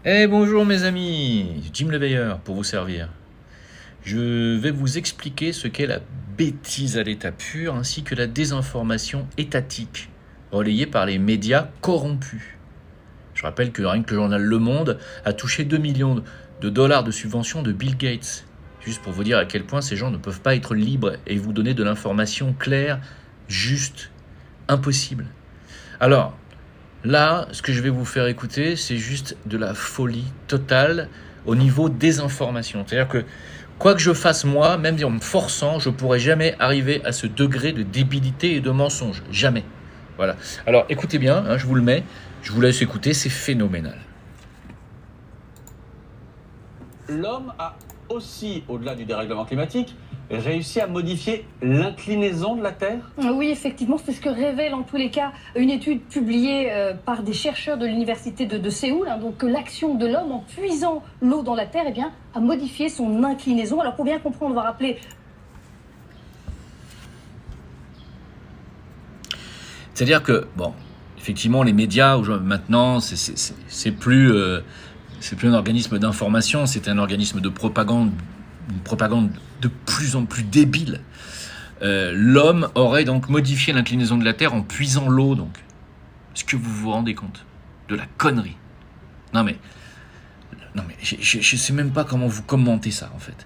Eh bonjour mes amis, Jim Leveilleur pour vous servir. Je vais vous expliquer ce qu'est la bêtise à l'état pur ainsi que la désinformation étatique, relayée par les médias corrompus. Je rappelle que rien que le journal Le Monde a touché 2 millions de dollars de subventions de Bill Gates. Juste pour vous dire à quel point ces gens ne peuvent pas être libres et vous donner de l'information claire, juste, impossible. Alors, là, ce que je vais vous faire écouter, c'est juste de la folie totale au niveau des informations. C'est-à-dire que, quoi que je fasse moi, même en me forçant, je ne pourrai jamais arriver à ce degré de débilité et de mensonge. Jamais. Voilà. Alors, écoutez bien, je vous le mets, je vous laisse écouter, c'est phénoménal. L'homme a aussi, au-delà du dérèglement climatique, réussi à modifier l'inclinaison de la Terre. Oui, effectivement, c'est ce que révèle en tous les cas une étude publiée par des chercheurs de l'université de Séoul. Donc que l'action de l'homme en puisant l'eau dans la Terre a modifié son inclinaison. Alors pour bien comprendre, on va rappeler... C'est-à-dire que, bon, effectivement, les médias, maintenant, c'est plus un organisme d'information, c'est un organisme de propagande, une propagande de plus en plus débile. L'homme aurait donc modifié l'inclinaison de la Terre en puisant l'eau, donc. Est-ce que vous vous rendez compte de la connerie? Non mais je sais même pas comment vous commentez ça, en fait.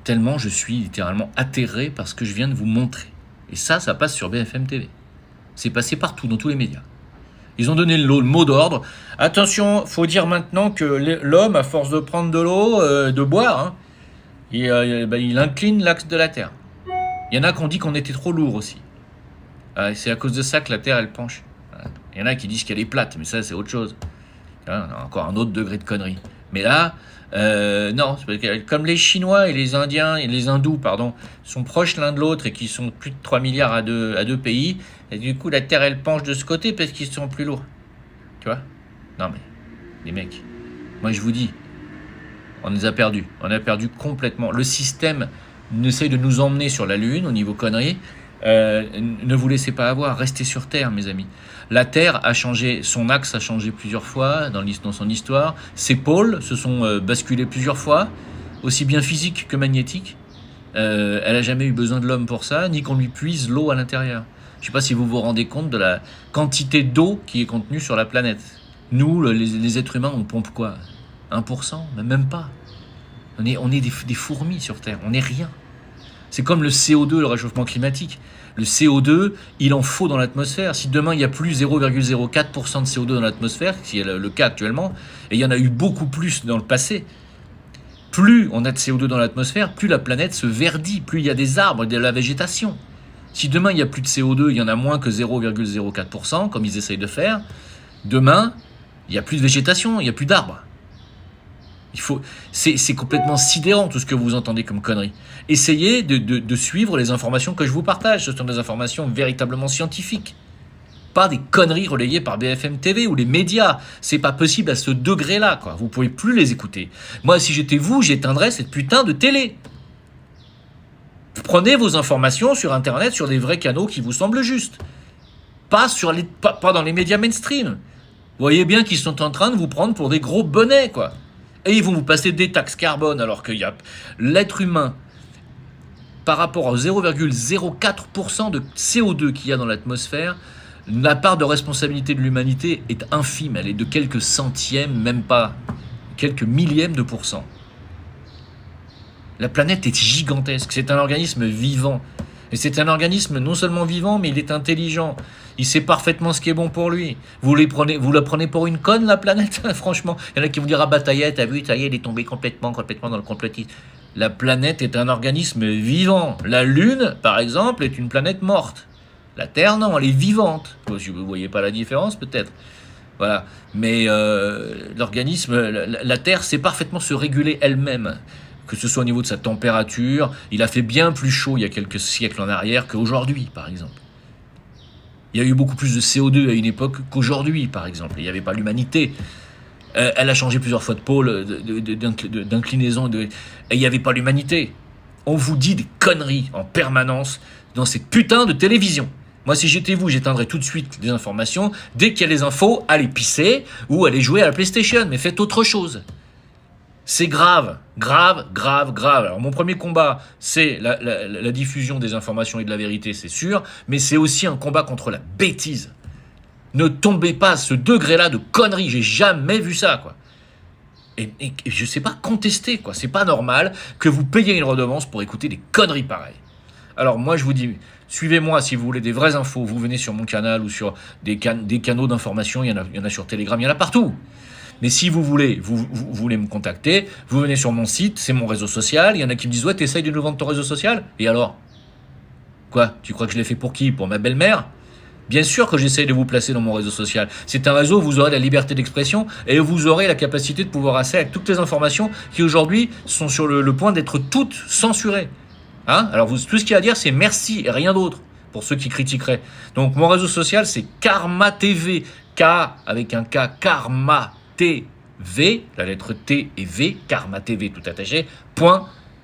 Tellement je suis littéralement atterré par ce que je viens de vous montrer. Et ça passe sur BFM TV. C'est passé partout, dans tous les médias. Ils ont donné le mot d'ordre. Attention, faut dire maintenant que l'homme, à force de prendre de l'eau, de boire, il incline l'axe de la Terre. Il y en a qui ont dit qu'on était trop lourd aussi. C'est à cause de ça que la Terre, elle penche. Il y en a qui disent qu'elle est plate, mais ça, c'est autre chose. On a encore un autre degré de connerie. Mais là, non, c'est parce que comme les Chinois et les Indiens et les Hindous, sont proches l'un de l'autre et qui sont plus de 3 milliards à deux pays, et du coup, la Terre, elle penche de ce côté parce qu'ils sont plus lourds. Tu vois? Non, mais, les mecs, moi, je vous dis, on les a perdus. On a perdu complètement. Le système essaye de nous emmener sur la Lune au niveau conneries. Ne vous laissez pas avoir. Restez sur Terre, mes amis. La Terre a changé, son axe a changé plusieurs fois dans son histoire. Ses pôles se sont basculés plusieurs fois, aussi bien physique que magnétique. Elle n'a jamais eu besoin de l'homme pour ça, ni qu'on lui puise l'eau à l'intérieur. Je ne sais pas si vous vous rendez compte de la quantité d'eau qui est contenue sur la planète. Nous, les êtres humains, on pompe quoi? 1%? Même pas. On est des fourmis sur Terre, on n'est rien. C'est comme le CO2, le réchauffement climatique. Le CO2, il en faut dans l'atmosphère. Si demain, il n'y a plus 0,04% de CO2 dans l'atmosphère, ce qui est le cas actuellement, et il y en a eu beaucoup plus dans le passé, plus on a de CO2 dans l'atmosphère, plus la planète se verdit, plus il y a des arbres et de la végétation. Si demain, il n'y a plus de CO2, il y en a moins que 0,04%, comme ils essayent de faire, demain, il n'y a plus de végétation, il n'y a plus d'arbres. C'est complètement sidérant tout ce que vous entendez comme conneries. Essayez de suivre les informations que je vous partage. Ce sont des informations véritablement scientifiques. Pas des conneries relayées par BFM TV ou les médias. C'est pas possible à ce degré-là, quoi. Vous pouvez plus les écouter. Moi, si j'étais vous, j'éteindrais cette putain de télé. Prenez vos informations sur Internet, sur des vrais canaux qui vous semblent justes. Pas dans les médias mainstream. Vous voyez bien qu'ils sont en train de vous prendre pour des gros bonnets, quoi. Et ils vont vous passer des taxes carbone alors qu'il y a l'être humain, par rapport aux 0,04% de CO2 qu'il y a dans l'atmosphère, la part de responsabilité de l'humanité est infime. Elle est de quelques centièmes, même pas quelques millièmes de pourcent. La planète est gigantesque. C'est un organisme vivant. Et c'est un organisme non seulement vivant, mais il est intelligent. Il sait parfaitement ce qui est bon pour lui. Vous la prenez pour une conne, la planète? Franchement, il y en a qui vont dire, ah bah ça y est, t'as vu, ça y est, il est tombé complètement dans le complotisme. La planète est un organisme vivant. La Lune, par exemple, est une planète morte. La Terre, non, elle est vivante. Vous ne voyez pas la différence, peut-être. Voilà. Mais l'organisme, la Terre sait parfaitement se réguler elle-même. Que ce soit au niveau de sa température, il a fait bien plus chaud il y a quelques siècles en arrière qu'aujourd'hui, par exemple. Il y a eu beaucoup plus de CO2 à une époque qu'aujourd'hui, par exemple. Il n'y avait pas l'humanité. Elle a changé plusieurs fois de pôle, d'inclinaison, et il n'y avait pas l'humanité. On vous dit des conneries en permanence dans cette putain de télévision. Moi, si j'étais vous, j'éteindrais tout de suite des informations. Dès qu'il y a les infos, allez pisser ou allez jouer à la PlayStation, mais faites autre chose. C'est grave, grave, grave, grave. Alors mon premier combat, c'est la diffusion des informations et de la vérité, c'est sûr, mais c'est aussi un combat contre la bêtise. Ne tombez pas à ce degré-là de conneries, j'ai jamais vu ça, quoi. Et je sais pas contester, quoi. C'est pas normal que vous payiez une redevance pour écouter des conneries pareilles. Alors moi je vous dis, suivez-moi si vous voulez des vraies infos, vous venez sur mon canal ou sur des canaux d'information, il y en a sur Telegram, il y en a partout. Mais si vous voulez, vous voulez me contacter, vous venez sur mon site, c'est mon réseau social, il y en a qui me disent « Ouais, t'essayes de nous vendre ton réseau social ?» Et alors ? Quoi ? Tu crois que je l'ai fait pour qui ? Pour ma belle-mère ? Bien sûr que j'essaye de vous placer dans mon réseau social. C'est un réseau où vous aurez la liberté d'expression et vous aurez la capacité de pouvoir accéder à toutes les informations qui aujourd'hui sont sur le point d'être toutes censurées. Hein ? Alors tout ce qu'il y a à dire, c'est merci et rien d'autre pour ceux qui critiqueraient. Donc mon réseau social, c'est Karma TV. K avec un K, Karma TV, la lettre T et V, Karma TV tout attaché,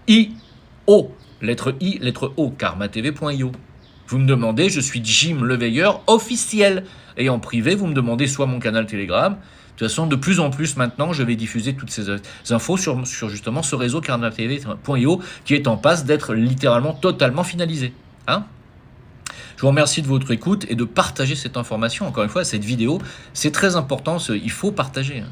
.io, lettre I, lettre O, karmatv.io. Vous me demandez, je suis Jim le Veilleur officiel. Et en privé, vous me demandez soit mon canal Telegram. De toute façon, de plus en plus maintenant, je vais diffuser toutes ces infos sur justement ce réseau karmatv.io qui est en passe d'être littéralement totalement finalisé. Hein ? Je vous remercie de votre écoute et de partager cette information. Encore une fois, cette vidéo, c'est très important, il faut partager.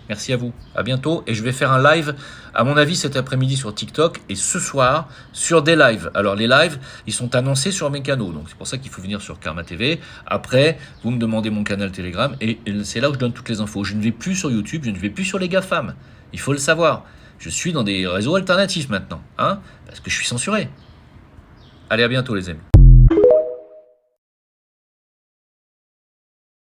Merci à vous, à bientôt. Et je vais faire un live, à mon avis, cet après-midi sur TikTok et ce soir sur des lives. Alors les lives, ils sont annoncés sur mes canaux, donc c'est pour ça qu'il faut venir sur Karma TV. Après, vous me demandez mon canal Telegram et c'est là où je donne toutes les infos. Je ne vais plus sur YouTube, je ne vais plus sur les GAFAM. Il faut le savoir. Je suis dans des réseaux alternatifs maintenant, hein, parce que je suis censuré. Allez, à bientôt les amis.